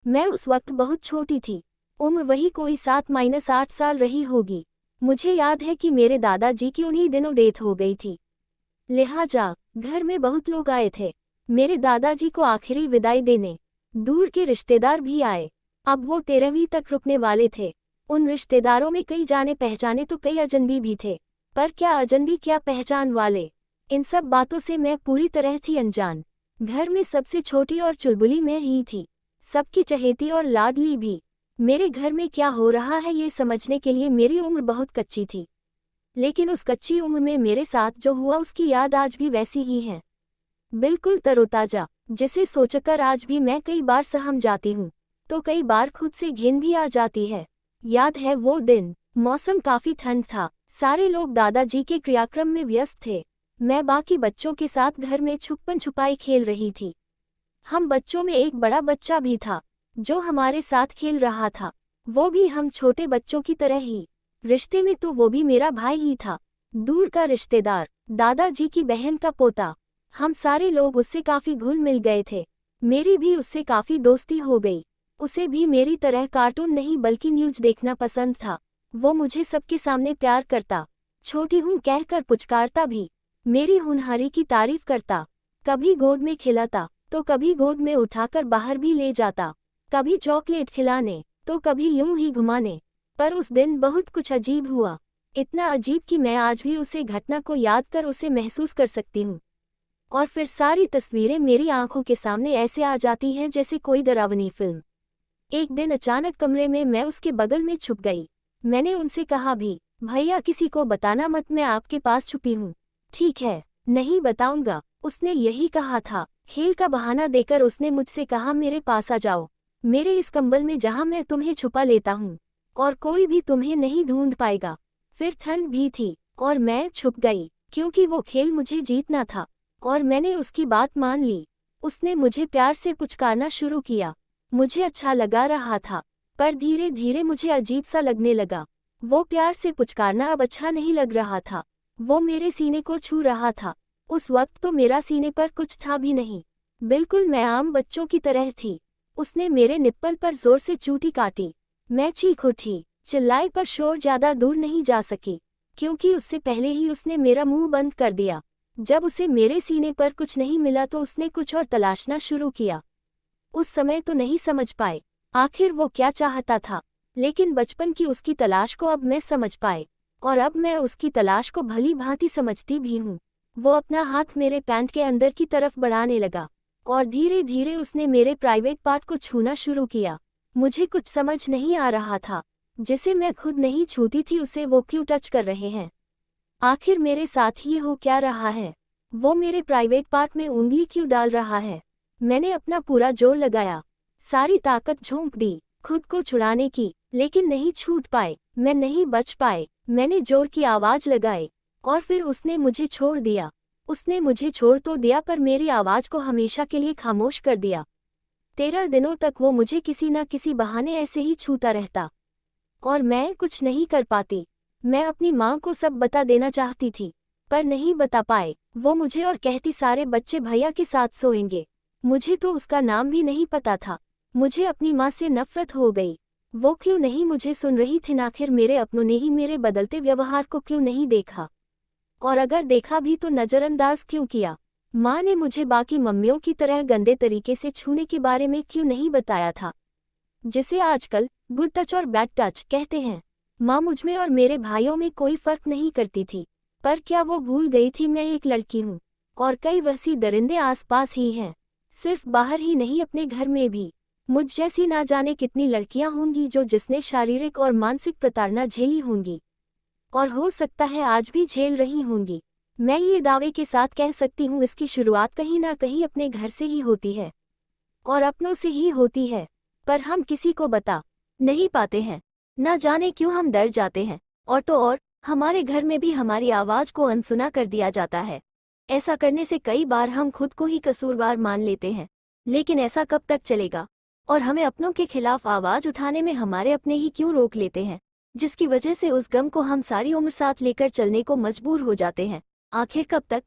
मैं उस वक्त बहुत छोटी थी। उम्र वही कोई 7-8 साल रही होगी। मुझे याद है कि मेरे दादाजी की उन्हीं दिनों डेथ हो गई थी। लिहाजा घर में बहुत लोग आए थे मेरे दादाजी को आखिरी विदाई देने। दूर के रिश्तेदार भी आए। अब वो 13वीं तक रुकने वाले थे। उन रिश्तेदारों में कई जाने पहचाने तो कई अजनबी भी थे, पर क्या अजनबी क्या पहचान वाले। इन सब बातों से मैं पूरी तरह थी अनजान। घर में सबसे छोटी और चुलबुली मैं ही थी, सबकी चहेती और लाडली भी। मेरे घर में क्या हो रहा है ये समझने के लिए मेरी उम्र बहुत कच्ची थी, लेकिन उस कच्ची उम्र में मेरे साथ जो हुआ उसकी याद आज भी वैसी ही है, बिल्कुल तरोताजा, जिसे सोचकर आज भी मैं कई बार सहम जाती हूँ तो कई बार खुद से घिन भी आ जाती है। याद है वो दिन, मौसम काफी ठंड था, सारे लोग दादाजी के क्रियाक्रम में व्यस्त थे। मैं बाकी बच्चों के साथ घर में छुपन छुपाई खेल रही थी। हम बच्चों में एक बड़ा बच्चा भी था जो हमारे साथ खेल रहा था, वो भी हम छोटे बच्चों की तरह ही। रिश्ते में तो वो भी मेरा भाई ही था, दूर का रिश्तेदार, दादाजी की बहन का पोता। हम सारे लोग उससे काफी घुल मिल गए थे। मेरी भी उससे काफी दोस्ती हो गई। उसे भी मेरी तरह कार्टून नहीं बल्कि न्यूज देखना पसंद था। वो मुझे सबके सामने प्यार करता, छोटी हूँ कहकर पुचकारता भी, मेरी होनहारी की तारीफ करता, कभी गोद में खिलाता तो कभी गोद में उठाकर बाहर भी ले जाता, कभी चॉकलेट खिलाने तो कभी यूं ही घुमाने। पर उस दिन बहुत कुछ अजीब हुआ, इतना अजीब कि मैं आज भी उसे घटना को याद कर उसे महसूस कर सकती हूँ। और फिर सारी तस्वीरें मेरी आंखों के सामने ऐसे आ जाती हैं जैसे कोई डरावनी फिल्म। एक दिन अचानक कमरे में मैं उसके बगल में छुप गई। मैंने उनसे कहा भी, भैया किसी को बताना मत, मैं आपके पास छुपी हूँ। ठीक है, नहीं बताऊंगा, उसने यही कहा था। खेल का बहाना देकर उसने मुझसे कहा, मेरे पास आ जाओ, मेरे इस कंबल में जहाँ मैं तुम्हें छुपा लेता हूँ और कोई भी तुम्हें नहीं ढूंढ पाएगा। फिर ठंड भी थी और मैं छुप गई क्योंकि वो खेल मुझे जीतना था और मैंने उसकी बात मान ली। उसने मुझे प्यार से पुचकारना शुरू किया। मुझे अच्छा लगा रहा था, पर धीरे धीरे मुझे अजीब सा लगने लगा। वो प्यार से पुचकारना अब अच्छा नहीं लग रहा था। वो मेरे सीने को छू रहा था। उस वक्त तो मेरा सीने पर कुछ था भी नहीं, बिल्कुल मैं आम बच्चों की तरह थी। उसने मेरे निप्पल पर जोर से चूटी काटी। मैं चीख उठी, चिल्लाई, पर शोर ज्यादा दूर नहीं जा सकी क्योंकि उससे पहले ही उसने मेरा मुंह बंद कर दिया। जब उसे मेरे सीने पर कुछ नहीं मिला तो उसने कुछ और तलाशना शुरू किया। उस समय तो नहीं समझ पाए आखिर वो क्या चाहता था, लेकिन बचपन की उसकी तलाश को अब मैं समझ पाए और अब मैं उसकी तलाश को भली भांति समझती भी हूँ। वो अपना हाथ मेरे पैंट के अंदर की तरफ बढ़ाने लगा और धीरे धीरे उसने मेरे प्राइवेट पार्ट को छूना शुरू किया। मुझे कुछ समझ नहीं आ रहा था, जिसे मैं खुद नहीं छूती थी उसे वो क्यों टच कर रहे हैं। आखिर मेरे साथ ये हो क्या रहा है। वो मेरे प्राइवेट पार्ट में उंगली क्यों डाल रहा है। मैंने अपना पूरा जोर लगाया, सारी ताकत झोंक दी खुद को छुड़ाने की, लेकिन नहीं छूट पाए, मैं नहीं बच पाए। मैंने जोर की आवाज लगाई और फिर उसने मुझे छोड़ दिया। उसने मुझे छोड़ तो दिया पर मेरी आवाज को हमेशा के लिए खामोश कर दिया। 13 दिनों तक वो मुझे किसी न किसी बहाने ऐसे ही छूता रहता और मैं कुछ नहीं कर पाती। मैं अपनी माँ को सब बता देना चाहती थी पर नहीं बता पाए। वो मुझे और कहती, सारे बच्चे भैया के साथ सोएंगे। मुझे तो उसका नाम भी नहीं पता था। मुझे अपनी माँ से नफरत हो गई। वो क्यों नहीं मुझे सुन रही थी, आखिर मेरे अपनों ने ही मेरे बदलते व्यवहार को क्यों नहीं देखा, और अगर देखा भी तो नज़रअंदाज क्यों किया। माँ ने मुझे बाकी मम्मियों की तरह गंदे तरीके से छूने के बारे में क्यों नहीं बताया था, जिसे आजकल गुड टच और बैड टच कहते हैं। माँ मुझमें और मेरे भाइयों में कोई फर्क नहीं करती थी, पर क्या वो भूल गई थी मैं एक लड़की हूँ और कई वैसी दरिंदे आसपास ही हैं, सिर्फ बाहर ही नहीं अपने घर में भी। मुझ जैसी ना जाने कितनी लड़कियां होंगी जो जिसने शारीरिक और मानसिक प्रताड़ना झेली होंगी और हो सकता है आज भी झेल रही होंगी। मैं ये दावे के साथ कह सकती हूँ इसकी शुरुआत कहीं ना कहीं अपने घर से ही होती है और अपनों से ही होती है, पर हम किसी को बता नहीं पाते हैं। ना जाने क्यों हम डर जाते हैं और तो और हमारे घर में भी हमारी आवाज़ को अनसुना कर दिया जाता है। ऐसा करने से कई बार हम खुद को ही कसूरवार मान लेते हैं, लेकिन ऐसा कब तक चलेगा और हमें अपनों के खिलाफ आवाज़ उठाने में हमारे अपने ही क्यों रोक लेते हैं, जिसकी वजह से उस गम को हम सारी उम्र साथ लेकर चलने को मजबूर हो जाते हैं। आखिर कब तक।